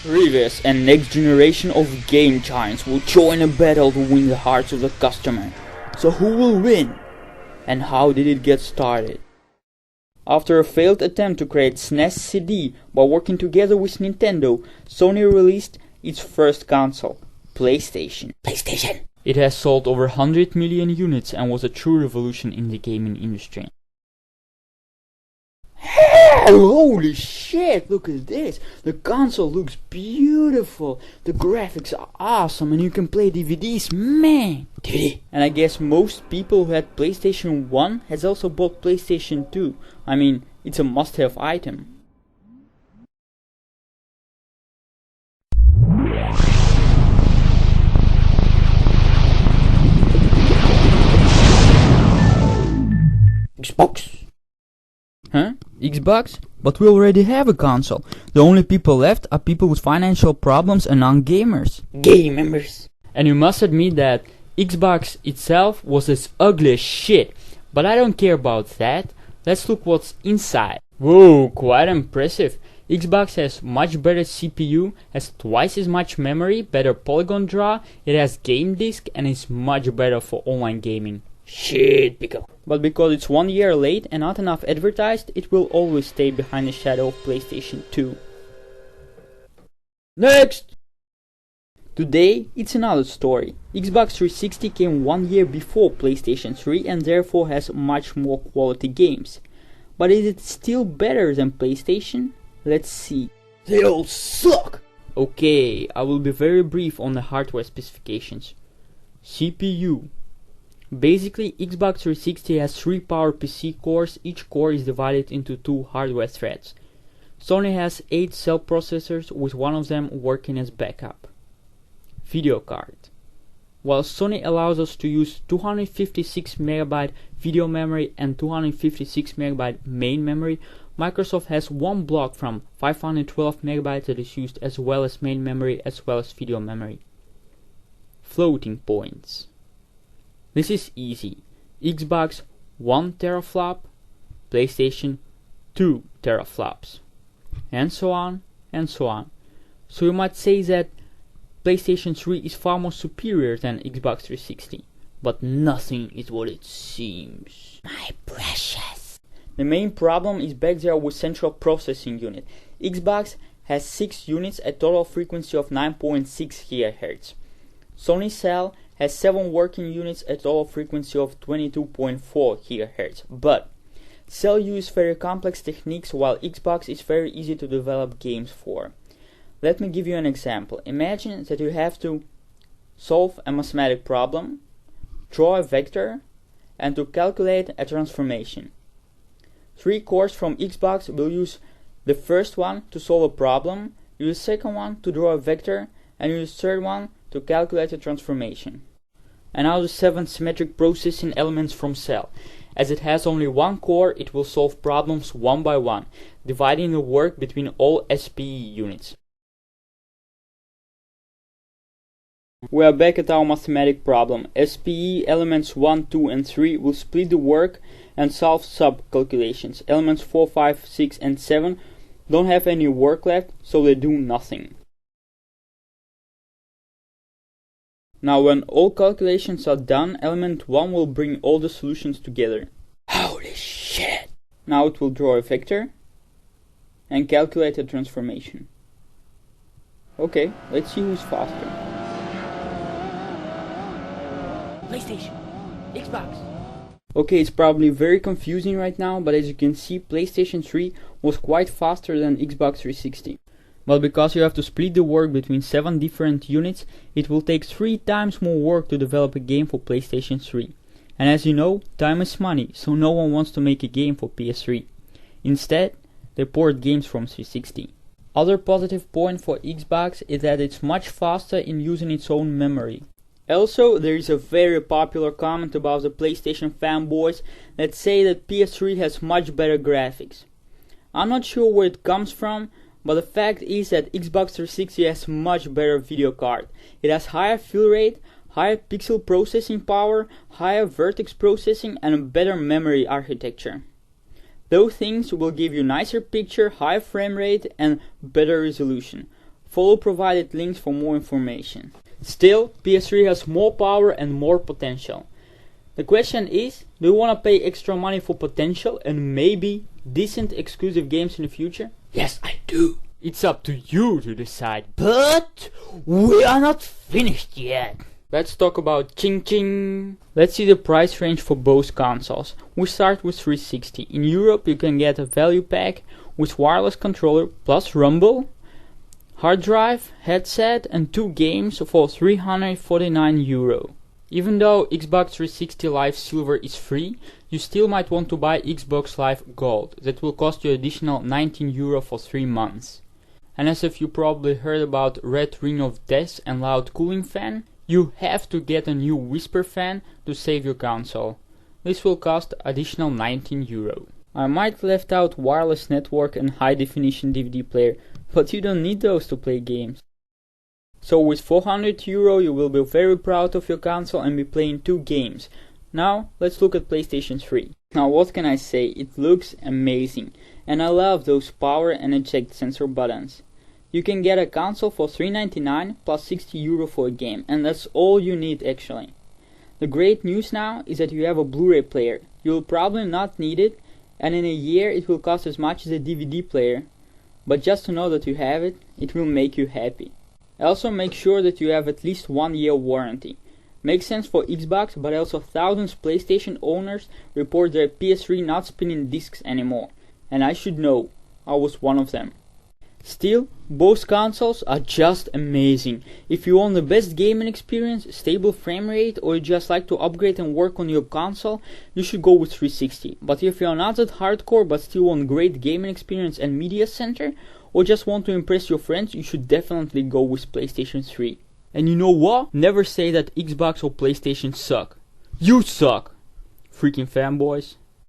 Revie and next generation of game giants will join a battle to win the hearts of the customer. So who will win? And how did it get started? After a failed attempt to create SNES CD by working together with Nintendo, Sony released its first console, PlayStation. It has sold over 100 million units and was a true revolution in the gaming industry. Holy shit, look at this! The console looks beautiful, the graphics are awesome, and you can play DVDs, man! DVD! And I guess most people who had PlayStation 1 has also bought PlayStation 2. I mean, it's a must-have item. Xbox! Huh? Xbox? But we already have a console. The only people left are people with financial problems and non-gamers. Gamers. And you must admit that Xbox itself was as ugly as shit. But I don't care about that. Let's look what's inside. Whoa, quite impressive. Xbox has much better CPU, has twice as much memory, better polygon draw, it has game disc and is much better for online gaming. Shit, pickle. But because it's 1 year late and not enough advertised, it will always stay behind the shadow of PlayStation 2. Next! Today, it's another story. Xbox 360 came 1 year before PlayStation 3 and therefore has much more quality games. But is it still better than PlayStation? Let's see. They all suck! Okay, I will be very brief on the hardware specifications. CPU. Basically, Xbox 360 has 3 PowerPC cores, each core is divided into 2 hardware threads. Sony has 8 cell processors with one of them working as backup. Video card. While Sony allows us to use 256MB video memory and 256MB main memory, Microsoft has one block from 512MB that is used as well as main memory as well as video memory. Floating points. This is easy. Xbox 1 teraflop, PlayStation 2 teraflops, and so on and so on. So you might say that PlayStation 3 is far more superior than Xbox 360, but nothing is what it seems. My precious. The main problem is back there with central processing unit. Xbox has 6 units at total frequency of 9.6 GHz. Sony Cell has 7 working units at total frequency of 22.4 GHz, but Cell use very complex techniques while Xbox is very easy to develop games for. Let me give you an example. Imagine that you have to solve a mathematical problem, draw a vector, and to calculate a transformation. 3 cores from Xbox will use the first one to solve a problem, use the second one to draw a vector, and use the third one to calculate a transformation. And now the 7 symmetric processing elements from Cell. As it has only one core, it will solve problems one by one, dividing the work between all SPE units. We are back at our mathematical problem. SPE elements 1, 2 and 3 will split the work and solve sub-calculations. Elements 4, 5, 6 and 7 don't have any work left, so they do nothing. Now when all calculations are done, element 1 will bring all the solutions together. Holy shit! Now it will draw a vector and calculate a transformation. Okay, let's see who's faster. PlayStation, Xbox. Okay, it's probably very confusing right now, but as you can see, PlayStation 3 was quite faster than Xbox 360. But because you have to split the work between 7 different units, it will take 3 times more work to develop a game for PlayStation 3. And as you know, time is money, so no one wants to make a game for PS3. Instead, they port games from 360. Other positive point for Xbox is that it's much faster in using its own memory. Also, there is a very popular comment about the PlayStation fanboys that say that PS3 has much better graphics. I'm not sure where it comes from, but the fact is that Xbox 360 has much better video card. It has higher fill rate, higher pixel processing power, higher vertex processing and a better memory architecture. Those things will give you nicer picture, higher frame rate and better resolution. Follow provided links for more information. Still, PS3 has more power and more potential. The question is, do you want to pay extra money for potential and maybe decent exclusive games in the future? Yes, I do. It's up to you to decide, but we are not finished yet. Let's talk about ching ching. Let's see the price range for both consoles. We start with 360. In Europe you can get a value pack with wireless controller plus rumble, hard drive, headset and 2 games for €349. Even though Xbox 360 Live Silver is free, you still might want to buy Xbox Live Gold. That will cost you additional €19 for 3 months. And as if you probably heard about Red Ring of Death and Loud Cooling Fan, you have to get a new Whisper fan to save your console. This will cost additional €19. I might left out wireless network and high definition DVD player, but you don't need those to play games. So with €400 you will be very proud of your console and be playing 2 games. Now let's look at PlayStation 3. Now what can I say, it looks amazing and I love those power and eject sensor buttons. You can get a console for $399 plus €60 for a game, and that's all you need actually. The great news now is that you have a Blu-ray player. You will probably not need it, and in a year it will cost as much as a DVD player. But just to know that you have it, it will make you happy. Also make sure that you have at least 1 year warranty. Makes sense for Xbox, but also thousands PlayStation owners report their PS3 not spinning discs anymore. And I should know, I was one of them. Still, both consoles are just amazing. If you want the best gaming experience, stable frame rate, or you just like to upgrade and work on your console, you should go with 360. But if you are not that hardcore but still want great gaming experience and media center, or just want to impress your friends, you should definitely go with PlayStation 3. And you know what? Never say that Xbox or PlayStation suck. You suck! Freaking fanboys.